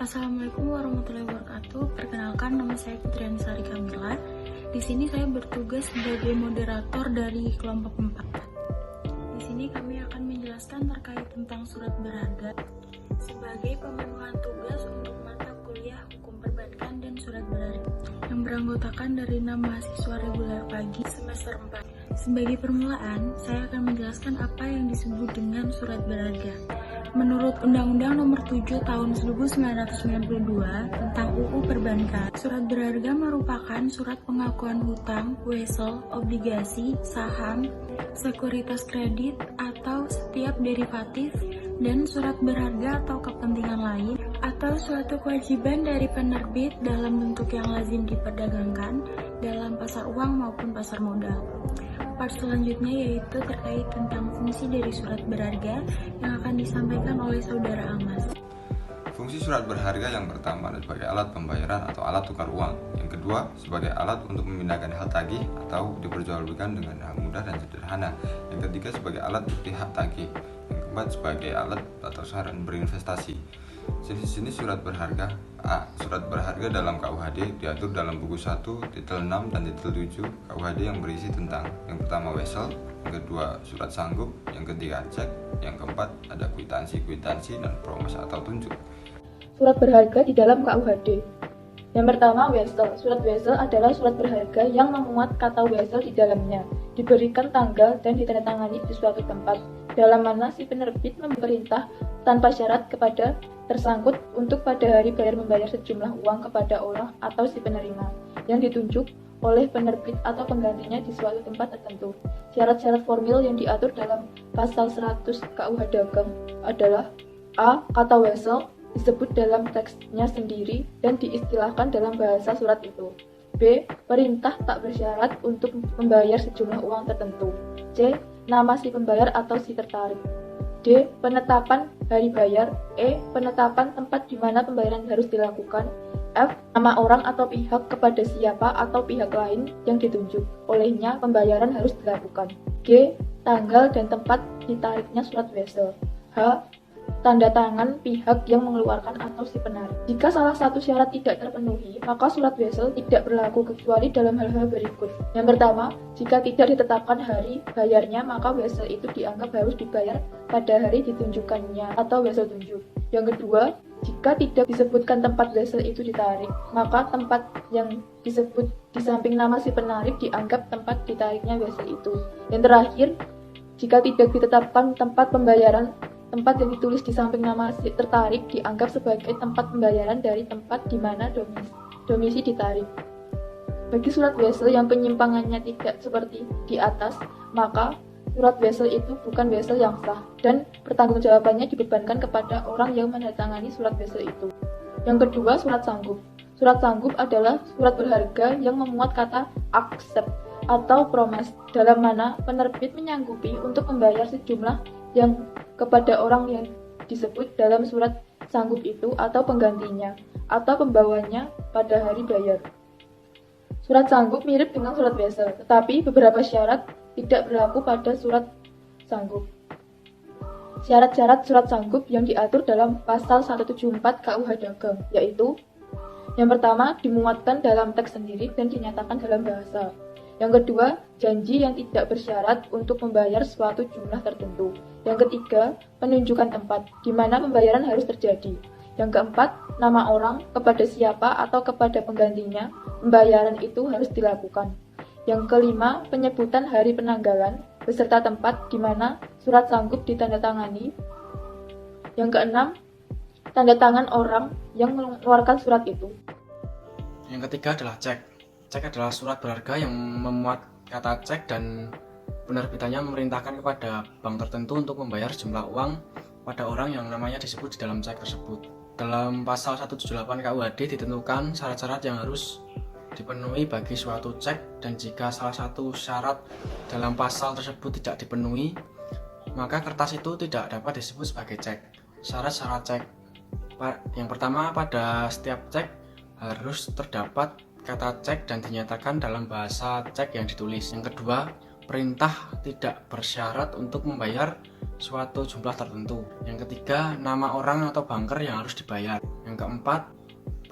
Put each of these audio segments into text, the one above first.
Assalamualaikum warahmatullahi wabarakatuh. Perkenalkan, nama saya Fitriani Sari Kamila. Di sini saya bertugas sebagai moderator dari kelompok 4. Di sini kami akan menjelaskan terkait tentang surat berharga sebagai pemenuhan tugas untuk mata kuliah hukum perbankan dan surat berharga yang beranggotakan dari 6 mahasiswa reguler pagi semester 4. Sebagai permulaan, saya akan menjelaskan apa yang disebut dengan surat berharga. Menurut Undang-Undang Nomor 7 Tahun 1992 tentang UU Perbankan, surat berharga merupakan surat pengakuan hutang, wesel, obligasi, saham, sekuritas kredit, atau setiap derivatif, dan surat berharga atau kepentingan lain, atau suatu kewajiban dari penerbit dalam bentuk yang lazim diperdagangkan dalam pasar uang maupun pasar modal. Part selanjutnya yaitu terkait tentang fungsi dari surat berharga yang akan disampaikan oleh Saudara Amas. Fungsi surat berharga yang pertama adalah sebagai alat pembayaran atau alat tukar uang. Yang kedua, sebagai alat untuk memindahkan hak tagih atau diperjualbelikan dengan mudah dan sederhana. Yang ketiga, sebagai alat bukti hak tagih. Yang keempat, sebagai alat atau saran berinvestasi. Jenis-jenis surat berharga. A. Surat berharga dalam KUHD diatur dalam buku 1, titel 6 dan titel 7 KUHD yang berisi tentang yang pertama wesel, yang kedua surat sanggup, yang ketiga cek, yang keempat ada kwitansi dan promes atau tunjuk. Surat berharga di dalam KUHD. Yang pertama, wesel. Surat wesel adalah surat berharga yang memuat kata wesel di dalamnya, diberikan tanggal dan ditandatangani di suatu tempat, dalam mana si penerbit memerintah tanpa syarat kepada tersangkut untuk pada hari bayar membayar sejumlah uang kepada orang atau si penerima yang ditunjuk oleh penerbit atau penggantinya di suatu tempat tertentu. Syarat-syarat formil yang diatur dalam pasal 100 KUH Dagang adalah A. Kata wesel disebut dalam teksnya sendiri dan diistilahkan dalam bahasa surat itu. B. Perintah tak bersyarat untuk membayar sejumlah uang tertentu. C. Nama si pembayar atau si tertarik. D. Penetapan hari bayar. E. Penetapan tempat di mana pembayaran harus dilakukan. F. Nama orang atau pihak kepada siapa atau pihak lain yang ditunjuk olehnya pembayaran harus dilakukan. G. Tanggal dan tempat ditariknya surat wesel. H. Tanda tangan pihak yang mengeluarkan atau si penarik. Jika salah satu syarat tidak terpenuhi, maka surat wesel tidak berlaku kecuali dalam hal-hal berikut. Yang pertama, jika tidak ditetapkan hari bayarnya, maka wesel itu dianggap harus dibayar pada hari ditunjukkannya atau wesel tunjuk. Yang kedua, jika tidak disebutkan tempat wesel itu ditarik, maka tempat yang disebut di samping nama si penarik dianggap tempat ditariknya wesel itu. Yang terakhir, jika tidak ditetapkan tempat pembayaran, tempat yang ditulis di samping nama si tertarik dianggap sebagai tempat pembayaran dari tempat di mana domisi ditarik. Bagi surat wesel yang penyimpangannya tidak seperti di atas, maka surat wesel itu bukan wesel yang sah dan pertanggungjawabannya dibebankan kepada orang yang menandatangani surat wesel itu. Yang kedua, surat sanggup. Surat sanggup adalah surat berharga yang memuat kata accept atau promise, dalam mana penerbit menyanggupi untuk membayar sejumlah yang kepada orang yang disebut dalam surat sanggup itu atau penggantinya atau pembawanya pada hari bayar. Surat sanggup mirip dengan surat wesel, tetapi beberapa syarat tidak berlaku pada surat sanggup. Syarat-syarat surat sanggup yang diatur dalam pasal 174 KUH Dagang, yaitu yang pertama, dimuatkan dalam teks sendiri dan dinyatakan dalam bahasa. Yang kedua, janji yang tidak bersyarat untuk membayar suatu jumlah tertentu. Yang ketiga, penunjukan tempat, di mana pembayaran harus terjadi. Yang keempat, nama orang, kepada siapa atau kepada penggantinya, pembayaran itu harus dilakukan. Yang kelima, penyebutan hari penanggalan, beserta tempat di mana surat sanggup ditandatangani. Yang keenam, tanda tangan orang yang mengeluarkan surat itu. Yang ketiga adalah cek. Cek adalah surat berharga yang memuat kata cek dan penerbitannya memerintahkan kepada bank tertentu untuk membayar jumlah uang pada orang yang namanya disebut di dalam cek tersebut. Dalam pasal 178 KUHD ditentukan syarat-syarat yang harus dipenuhi bagi suatu cek, dan jika salah satu syarat dalam pasal tersebut tidak dipenuhi, maka kertas itu tidak dapat disebut sebagai cek. Syarat-syarat cek. Yang pertama, pada setiap cek harus terdapat kata cek dan dinyatakan dalam bahasa cek yang ditulis. Yang kedua, perintah tidak bersyarat untuk membayar suatu jumlah tertentu. Yang ketiga, nama orang atau banker yang harus dibayar. Yang Yang keempat,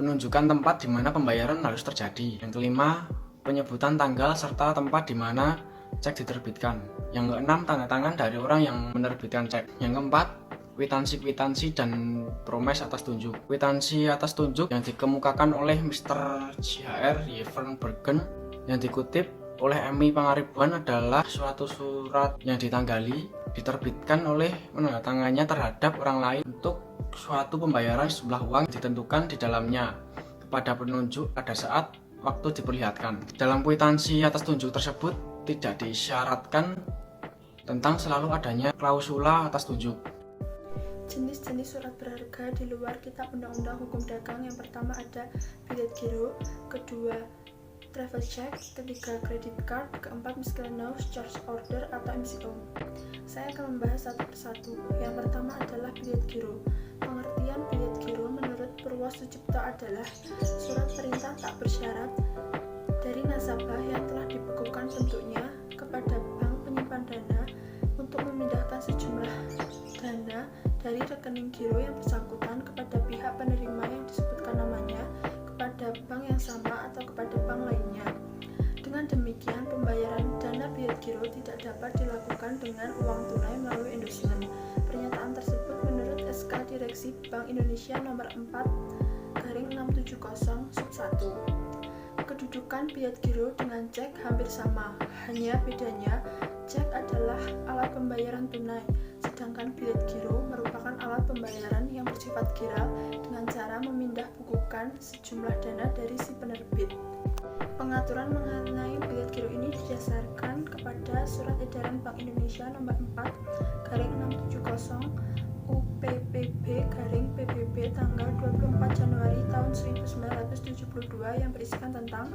penunjukan tempat di mana pembayaran harus terjadi. Yang kelima, penyebutan tanggal serta tempat di mana cek diterbitkan. Yang keenam, tanda tangan dari orang yang menerbitkan cek. Yang keempat, kwitansi dan promes atas tunjuk. Kwitansi atas tunjuk yang dikemukakan oleh Mr. JHR Yevern Bergen yang dikutip oleh MI Pangaribuan adalah suatu surat yang ditanggali, diterbitkan oleh penandatangannya terhadap orang lain untuk suatu pembayaran sejumlah uang ditentukan di dalamnya kepada penunjuk pada saat waktu diperlihatkan. Dalam kwitansi atas tunjuk tersebut tidak disyaratkan tentang selalu adanya klausula atas tunjuk. Jenis-jenis surat berharga di luar Kitab Undang-Undang Hukum Dagang, yang pertama ada bilet giro, kedua travel check, ketiga credit card, keempat miscellaneous charge order atau MCO. Saya akan membahas satu persatu. Yang pertama adalah bilet giro. Pengertian bilet giro menurut Purwosucipto adalah surat perintah tak bersyarat dari nasabah yang telah dibekukan bentuknya kepada bank penyimpan dana untuk memindahkan sejumlah dana dari rekening giro yang bersangkutan kepada pihak penerima yang disebutkan namanya, kepada bank yang sama atau kepada bank lainnya. Dengan demikian, pembayaran dana bilet giro tidak dapat dilakukan dengan uang tunai melalui endorsement. Pernyataan tersebut menurut SK Direksi Bank Indonesia nomor 4/670/1. Kedudukan bilet giro dengan cek hampir sama, hanya bedanya cek adalah alat pembayaran tunai, sedangkan bilet giro merupakan alat pembayaran yang bersifat giral dengan cara memindah bukukan sejumlah dana dari si penerbit. Pengaturan mengenai bilet giro ini didasarkan kepada Surat Edaran Bank Indonesia nomor 4/670 UPPB/PBB tanggal 24 Januari tahun 1972 yang berisikan tentang: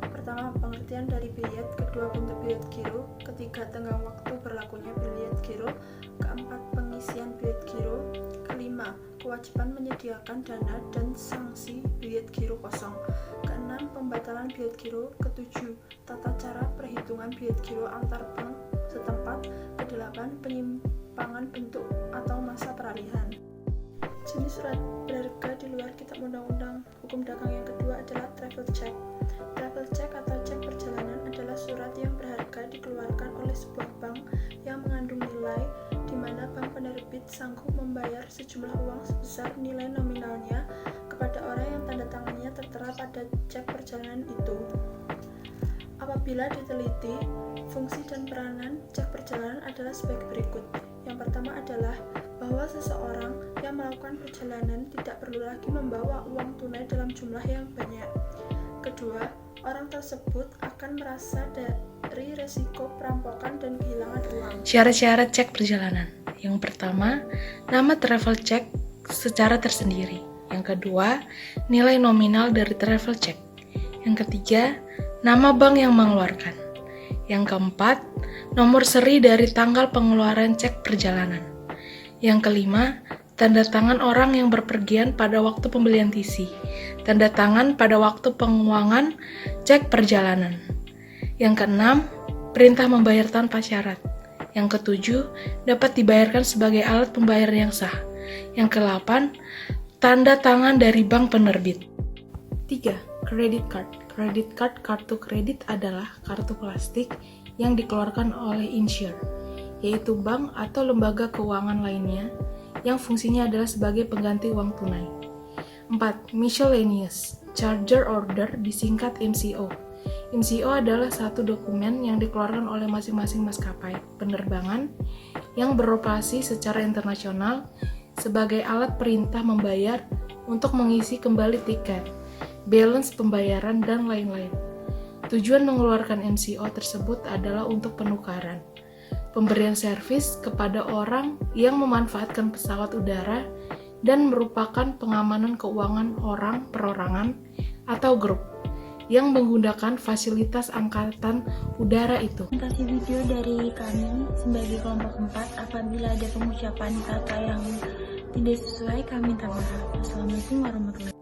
pertama, pengertian dari bilet, kedua, bentuk bilet giro, ketiga, tenggang waktu berlakunya bilet giro, keempat, pengisian bilet giro, kelima, kewajiban menyediakan dana dan sanksi bilet giro kosong, keenam, pembatalan bilet giro, ketujuh, tata cara perhitungan bilet giro antar bank setempat, kedelapan, penyimpangan bentuk atau masa peralihan. Jenis surat berharga di luar Kitab Undang-Undang Hukum Dagang yang kedua adalah travel check. Travel check atau cek perjalanan adalah surat yang berharga dikeluarkan oleh sebuah bank yang mengandung nilai di mana bank penerbit sanggup membayar sejumlah uang sebesar nilai nominalnya kepada orang yang tanda tangannya tertera pada cek perjalanan itu. Apabila diteliti, fungsi dan peranan cek perjalanan adalah sebagai berikut. Yang pertama adalah bahwa seseorang yang melakukan perjalanan tidak perlu lagi membawa uang tunai dalam jumlah yang banyak. Kedua, orang tersebut akan merasa dari resiko perampokan dan kehilangan uang. Syarat-syarat cek perjalanan. Yang pertama, nama travel check secara tersendiri. Yang kedua, nilai nominal dari travel check. Yang ketiga, nama bank yang mengeluarkan. Yang keempat, nomor seri dari tanggal pengeluaran cek perjalanan. Yang kelima, tanda tangan orang yang berpergian pada waktu pembelian TC. Tanda tangan pada waktu penguangan cek perjalanan. Yang keenam, perintah membayar tanpa syarat. Yang ketujuh, dapat dibayarkan sebagai alat pembayaran yang sah. Yang kedelapan, tanda tangan dari bank penerbit. 3. Credit card. Credit card, kartu kredit adalah kartu plastik yang dikeluarkan oleh insurer, yaitu bank atau lembaga keuangan lainnya yang fungsinya adalah sebagai pengganti uang tunai. 4. Miscellaneous Charger Order, disingkat MCO. MCO adalah satu dokumen yang dikeluarkan oleh masing-masing maskapai penerbangan yang beroperasi secara internasional sebagai alat perintah membayar untuk mengisi kembali tiket, balance pembayaran, dan lain-lain. Tujuan mengeluarkan MCO tersebut adalah untuk penukaran, pemberian servis kepada orang yang memanfaatkan pesawat udara, dan merupakan pengamanan keuangan orang perorangan atau grup yang menggunakan fasilitas angkatan udara itu. Kasih video dari kami sebagai kelompok 4. Apabila ada pengucapan kata yang tidak sesuai, kami minta maaf. Assalamualaikum warahmatullahi wabarakatuh.